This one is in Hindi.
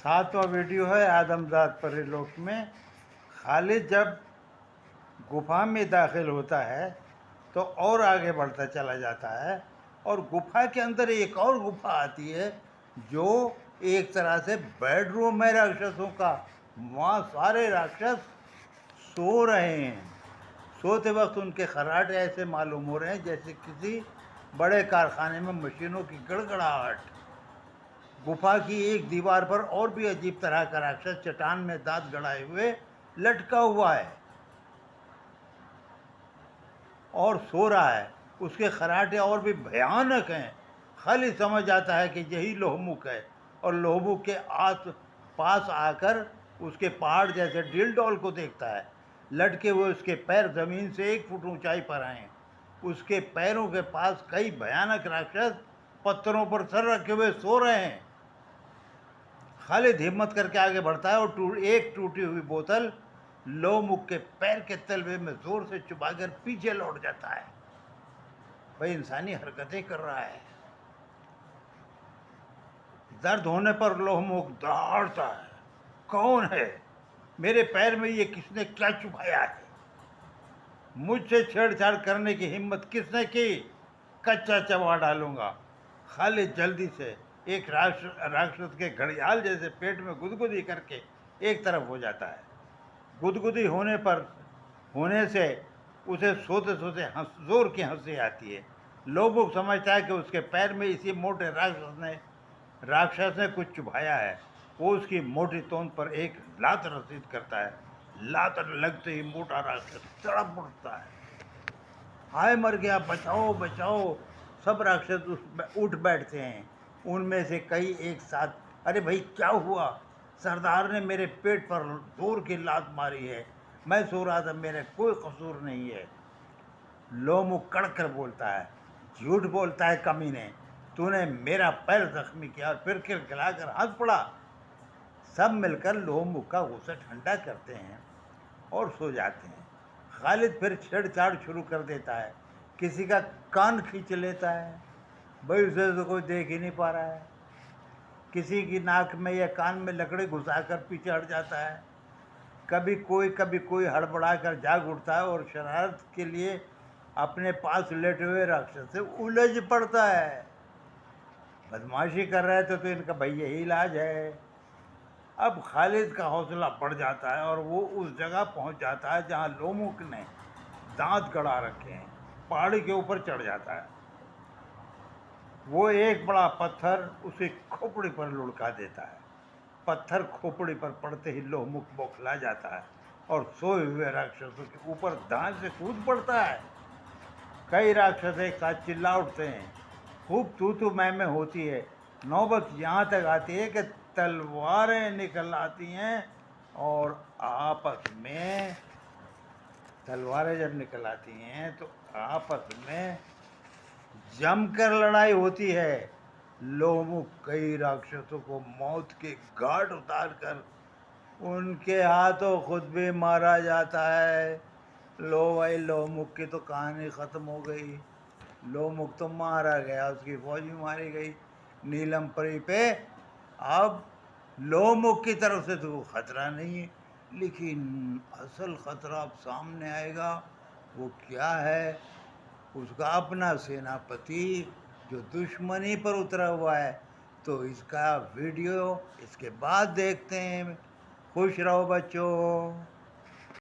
7वां वीडियो है आदमजात परिलोक में। खालिद जब गुफा में दाखिल होता है तो और आगे बढ़ता चला जाता है और गुफा के अंदर एक और गुफा आती है जो एक तरह से बेडरूम है राक्षसों का। वहाँ सारे राक्षस सो रहे हैं। सोते वक्त उनके खर्राटे ऐसे मालूम हो रहे हैं जैसे किसी बड़े कारखाने में मशीनों की गड़गड़ाहट। गुफा की एक दीवार पर और भी अजीब तरह का राक्षस चट्टान में दांत गड़ाए हुए लटका हुआ है और सो रहा है। उसके खर्राटे और भी भयानक हैं। खालिद समझ जाता है कि यही लोहमुख है और लोहमुख के आस पास आकर उसके पहाड़ जैसे डील को देखता है। लटके हुए उसके पैर जमीन से 1 फुट ऊंचाई पर हैं। उसके पैरों के पास कई भयानक राक्षस पत्थरों पर सर रखे हुए सो रहे हैं। खालिद हिम्मत करके आगे बढ़ता है और एक टूटी हुई बोतल लोहमुख के पैर के तलवे में जोर से चुभाकर पीछे लौट जाता है। भाई इंसानी हरकतें कर रहा है। दर्द होने पर लोहमुख दहाड़ता है, कौन है? मेरे पैर में ये किसने क्या चुभाया है? मुझसे छेड़छाड़ करने की हिम्मत किसने की? कच्चा चबा डालूंगा। खालिद जल्दी से एक राक्षस के घड़ियाल जैसे पेट में गुदगुदी करके एक तरफ हो जाता है। गुदगुदी होने से उसे सोते सोते जोर की हंसी आती है। लोगों समझता है कि उसके पैर में इसी मोटे राक्षस ने कुछ चुभाया है। वो उसकी मोटी तोंद पर एक लात रसीद करता है। लात लगते ही मोटा राक्षस तड़प उठता है। हाय मर गया, बचाओ बचाओ। सब राक्षस उठ बैठते हैं। उनमें से कई एक साथ, अरे भाई क्या हुआ? सरदार ने मेरे पेट पर जोर की लात मारी है। मैं सो रहा था, मेरा कोई कसूर नहीं है। लोहमुख कड़क कर बोलता है, झूठ बोलता है कमीने। तूने मेरा पैर जख्मी किया और फिर खिलखिलाकर हंस पड़ा। सब मिलकर लोहमुख का गुस्सा ठंडा करते हैं और सो जाते हैं। खालिद फिर छेड़छाड़ शुरू कर देता है। किसी का कान खींच लेता है, भाई उसे तो कोई देख ही नहीं पा रहा है। किसी की नाक में या कान में लकड़ी घुसाकर पीछे हट जाता है। कभी कोई हड़बड़ा कर जाग उठता है और शरारत के लिए अपने पास लेटे हुए राक्षस से उलझ पड़ता है। बदमाशी कर रहे थे तो इनका भाई यही इलाज है। अब खालिद का हौसला बढ़ जाता है और वो उस जगह पहुंच जाता है जहां लोहमुख ने दांत गड़ा रखे हैं। पहाड़ी के ऊपर चढ़ जाता है। वो एक बड़ा पत्थर उसे खोपड़ी पर लुढ़का देता है। पत्थर खोपड़ी पर पड़ते ही लोहमुख बौखला जाता है और सोए हुए राक्षसों के ऊपर दांत से कूद पड़ता है। कई राक्षस एक साथ चिल्ला उठते हैं। खूब तू मैं होती है। नौबत यहाँ तक आती है कि तलवारें निकल आती हैं और आपस में तलवारें जब निकल आती हैं तो आपस में जमकर लड़ाई होती है। लोहमुख कई राक्षसों को मौत के घाट उतारकर उनके हाथों खुद भी मारा जाता है। लो भाई, लोहमुख की तो कहानी ख़त्म हो गई। लोहमुख तो मारा गया, उसकी फौज भी मारी गई नीलम परी पे। अब लोहमुख की तरफ से तो खतरा नहीं है, लेकिन असल खतरा अब सामने आएगा। वो क्या है? उसका अपना सेनापति जो दुश्मनी पर उतरा हुआ है। तो इसका वीडियो इसके बाद देखते हैं। खुश रहो बच्चों।